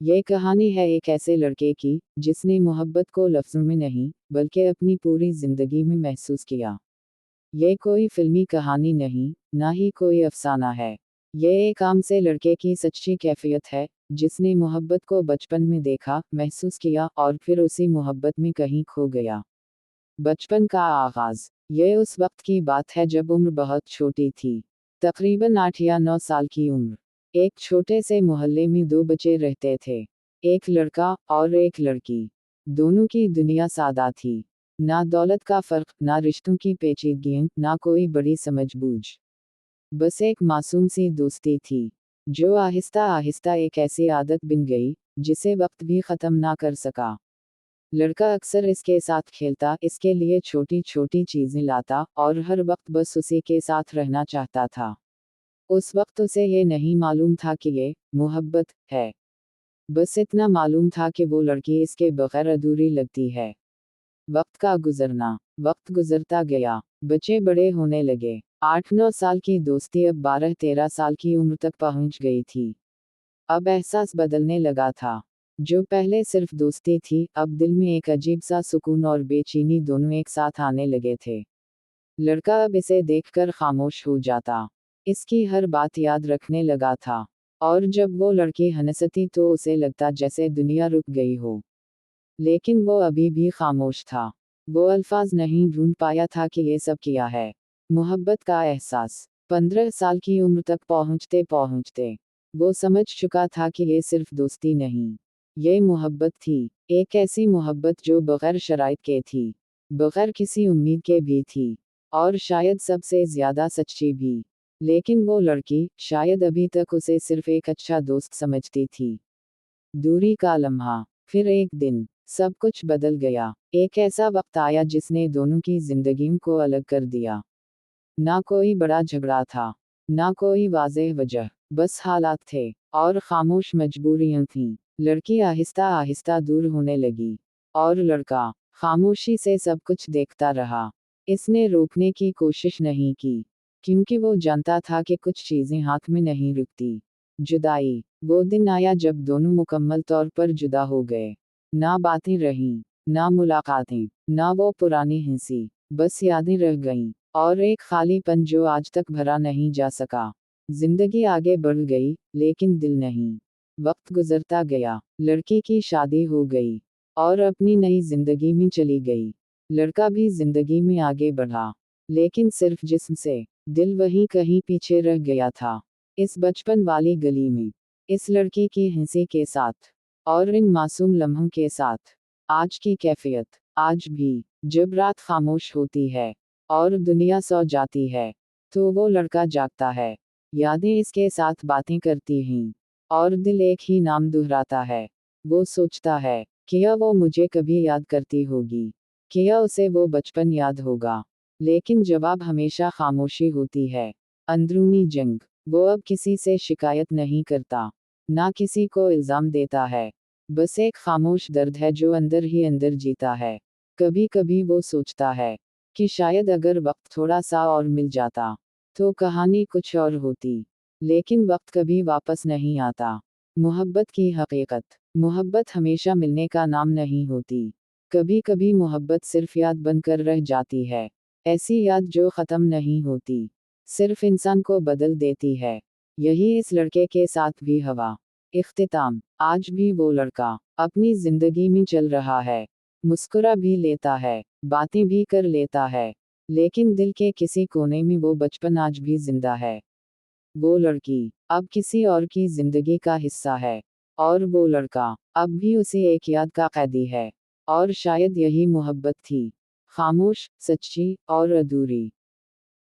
ये कहानी है एक ऐसे लड़के की जिसने मोहब्बत को लफ्ज़ों में नहीं बल्कि अपनी पूरी जिंदगी में महसूस किया। ये कोई फिल्मी कहानी नहीं, ना ही कोई अफसाना है। ये एक आम से लड़के की सच्ची कैफियत है, जिसने मोहब्बत को बचपन में देखा, महसूस किया और फिर उसी मोहब्बत में कहीं खो गया। बचपन का आगाज। ये उस वक्त की बात है जब उम्र बहुत छोटी थी, तकरीबन 8 या 9 साल की उम्र। एक छोटे से मोहल्ले में दो बच्चे रहते थे, एक लड़का और एक लड़की। दोनों की दुनिया सादा थी, ना दौलत का फर्क, ना रिश्तों की पेचीदगियां, ना कोई बड़ी समझबूझ। बस एक मासूम सी दोस्ती थी, जो आहिस्ता आहिस्ता एक ऐसी आदत बन गई, जिसे वक्त भी ख़त्म ना कर सका। लड़का अक्सर इसके साथ खेलता, इसके लिए छोटी छोटी चीजें लाता और हर वक्त बस उसी के साथ रहना चाहता था। उस वक्त उसे ये नहीं मालूम था कि ये मोहब्बत है। बस इतना मालूम था कि वो लड़की इसके बगैर अधूरी लगती है। वक्त का गुजरना। वक्त गुजरता गया, बच्चे बड़े होने लगे। 8-9 साल की दोस्ती अब 12-13 साल की उम्र तक पहुंच गई थी। अब एहसास बदलने लगा था। जो पहले सिर्फ दोस्ती थी, अब दिल में एक अजीब सा सुकून और बेचैनी दोनों एक साथ आने लगे थे। लड़का अब इसे देखकर खामोश हो जाता, इसकी हर बात याद रखने लगा था। और जब वो लड़की हंसती तो उसे लगता जैसे दुनिया रुक गई हो। लेकिन वो अभी भी खामोश था। वो अल्फाज नहीं ढूंढ पाया था कि ये सब किया है। मोहब्बत का एहसास। 15 साल की उम्र तक पहुंचते पहुंचते वो समझ चुका था कि ये सिर्फ दोस्ती नहीं, ये मोहब्बत थी। एक ऐसी मोहब्बत जो बगैर शराइत के थी, बगैर किसी उम्मीद के भी थी, और शायद सबसे ज्यादा सच्ची भी। लेकिन वो लड़की शायद अभी तक उसे सिर्फ एक अच्छा दोस्त समझती थी। दूरी का लम्हा। फिर एक दिन सब कुछ बदल गया। एक ऐसा वक्त आया जिसने दोनों की जिंदगियों को अलग कर दिया। ना कोई बड़ा झगड़ा था, ना कोई वाज़ेह वजह, बस हालात थे और खामोश मजबूरियां थीं। लड़की आहिस्ता आहिस्ता दूर होने लगी, और लड़का खामोशी से सब कुछ देखता रहा। इसने रोकने की कोशिश नहीं की, क्योंकि वो जानता था कि कुछ चीजें हाथ में नहीं रुकती। जुदाई। वो दिन आया जब दोनों मुकम्मल तौर पर जुदा हो गए। ना बातें रहीं, ना मुलाकातें, ना वो पुरानी हंसी, बस यादें रह गईं। और एक खालीपन जो आज तक भरा नहीं जा सका। जिंदगी आगे बढ़ गई, लेकिन दिल नहीं। वक्त गुजरता गया, लड़की की शादी हो गई और अपनी नई जिंदगी में चली गई। लड़का भी जिंदगी में आगे बढ़ा, लेकिन सिर्फ जिस्म से। दिल वहीं कहीं पीछे रह गया था, इस बचपन वाली गली में, इस लड़की की हंसी के साथ और इन मासूम लम्हों के साथ। आज की कैफियत। आज भी जब रात खामोश होती है और दुनिया सो जाती है, तो वो लड़का जागता है। यादें इसके साथ बातें करती हैं, और दिल एक ही नाम दोहराता है। वो सोचता है, क्या वो मुझे कभी याद करती होगी? क्या उसे वो बचपन याद होगा? लेकिन जवाब हमेशा खामोशी होती है। अंदरूनी जंग। वो अब किसी से शिकायत नहीं करता, ना किसी को इल्जाम देता है। बस एक खामोश दर्द है जो अंदर ही अंदर जीता है। कभी कभी वो सोचता है कि शायद अगर वक्त थोड़ा सा और मिल जाता, तो कहानी कुछ और होती। लेकिन वक्त कभी वापस नहीं आता। मोहब्बत की हकीकत। मोहब्बत हमेशा मिलने का नाम नहीं होती। कभी कभी मोहब्बत सिर्फ याद बनकर रह जाती है, ऐसी याद जो ख़त्म नहीं होती, सिर्फ इंसान को बदल देती है। यही इस लड़के के साथ भी हवा। इख्तिताम। आज भी वो लड़का अपनी जिंदगी में चल रहा है, मुस्कुरा भी लेता है, बातें भी कर लेता है, लेकिन दिल के किसी कोने में वो बचपन आज भी जिंदा है। वो लड़की अब किसी और की जिंदगी का हिस्सा है, और वो लड़का अब भी उसी एक याद का कैदी है। और शायद यही मोहब्बत थी, खामोश, सच्ची और अधूरी।